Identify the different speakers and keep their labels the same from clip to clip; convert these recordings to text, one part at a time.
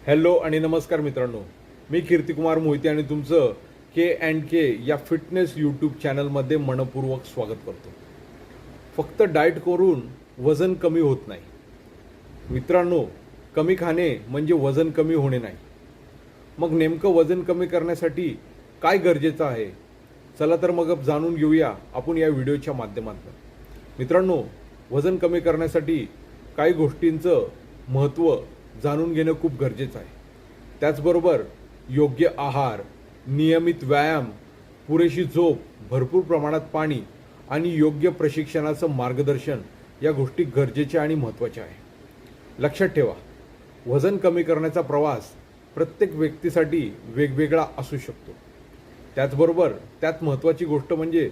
Speaker 1: Hello आणि नमस्कार मित्रांनो, मी कीर्तिकुमार मोहिते आणि तुमचं K&K या फिटनेस यूट्यूब चॅनलमध्ये मनपूर्वक स्वागत करतो. फक्त डाएट करून वजन कमी होत नाही मित्रांनो. कमी खाणे म्हणजे वजन कमी होणे नाही. मग नेमकं वजन कमी करण्यासाठी काय गरजेचं आहे, चला तर मग जाणून घेऊया आपण या व्हिडिओच्या माध्यमातून. मित्रांनो, वजन कमी करण्यासाठी काही गोष्टींचं महत्त्व जाणून घेणं खूप गरजेचं आहे. त्याचबरोबर योग्य आहार, नियमित व्यायाम, पुरेशी झोप, भरपूर प्रमाणात पाणी आणि योग्य प्रशिक्षणाचं मार्गदर्शन या गोष्टी गरजेच्या आणि महत्त्वाच्या आहे. लक्षात ठेवा, वजन कमी करण्याचा प्रवास प्रत्येक व्यक्तीसाठी वेगवेगळा असू शकतो. त्याचबरोबर त्यात महत्त्वाची गोष्ट म्हणजे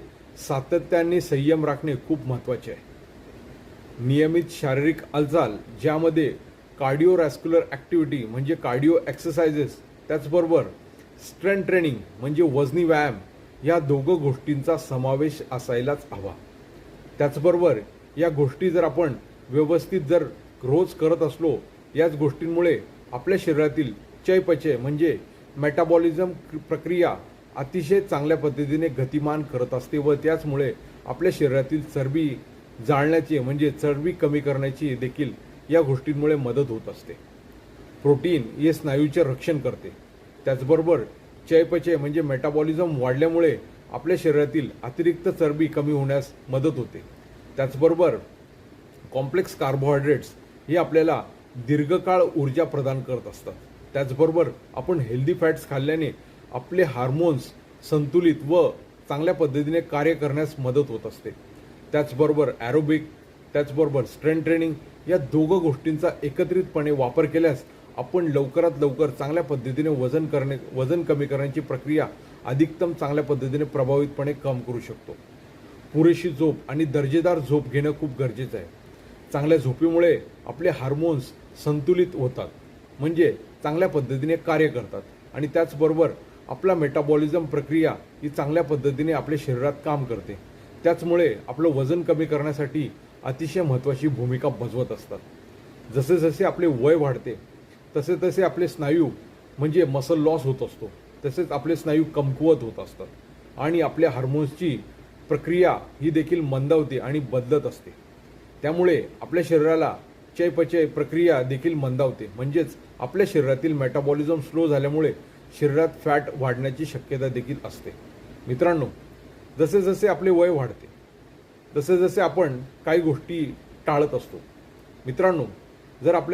Speaker 1: सातत्याने संयम राखणे खूप महत्त्वाचे आहे. नियमित शारीरिक हालचाल, ज्यामध्ये कार्डिओवॅस्क्युलर ॲक्टिव्हिटी म्हणजे कार्डिओ एक्सरसाइजेस, त्याचबरोबर स्ट्रेंथ ट्रेनिंग म्हणजे वजनी व्यायाम, या दोघं गोष्टींचा समावेश असायलाच हवा. त्याचबरोबर या गोष्टी जर आपण व्यवस्थित जर रोज करत असलो, याच गोष्टींमुळे आपल्या शरीरातील चयापचय म्हणजे मेटाबॉलिझम प्रक्रिया अतिशय चांगल्या पद्धतीने गतिमान करत असते व त्याचमुळे आपल्या शरीरातील चरबी जाळण्याची म्हणजे चरबी कमी करण्याची देखील या गोष्टींमुळे मदत होत असते. प्रोटीन हे स्नायूचे रक्षण करते. त्याचबरोबर चयापचय म्हणजे मेटाबॉलिझम वाढल्यामुळे आपल्या शरीरातील अतिरिक्त चरबी कमी होण्यास मदत होते. त्याचबरोबर कॉम्प्लेक्स कार्बोहायड्रेट्स हे आपल्याला दीर्घकाळ ऊर्जा प्रदान करत असतात. त्याचबरोबर आपण हेल्दी फॅट्स खाल्ल्याने आपले हार्मोन्स संतुलित व चांगल्या पद्धतीने कार्य करण्यास मदत होत असते. त्याचबरोबर ॲरोबिक, त्याचबरोबर स्ट्रेंथ ट्रेनिंग या दोघं गोष्टींचा एकत्रितपणे वापर केल्यास आपण लवकरात लवकर चांगल्या पद्धतीने वजन कमी करण्याची प्रक्रिया अधिकतम चांगल्या पद्धतीने प्रभावितपणे काम करू शकतो. पुरेशी झोप आणि दर्जेदार झोप घेणं खूप गरजेचं आहे. चांगल्या झोपीमुळे आपले हार्मोन्स संतुलित होतात म्हणजे चांगल्या पद्धतीने कार्य करतात आणि त्याचबरोबर आपला मेटाबॉलिझम प्रक्रिया ही चांगल्या पद्धतीने आपल्या शरीरात काम करते. त्याचमुळे आपलं वजन कमी करण्यासाठी अतिशय महत्त्वाची भूमिका बजावत असतात. जसे जसे आपले वय वाढते तसे तसे आपले स्नायू म्हणजे मसल लॉस होत असतो, तसेच आपले स्नायू कमकुवत होत असतात आणि आपल्या हार्मोन्सची प्रक्रिया ही देखील मंदावते आणि बदलत असते. त्यामुळे आपल्या शरीराला चयापचय प्रक्रिया देखील मंदावते म्हणजेच आपल्या शरीरातील मेटाबॉलिझम स्लो झाल्यामुळे शरीरात फॅट वाढण्याची शक्यता देखील असते. मित्रांनो, जसे जसे आपले वय वाढते तसे जसे आपण काही गोष्टी टाळत असतो. मित्रांनो, जर आपल्या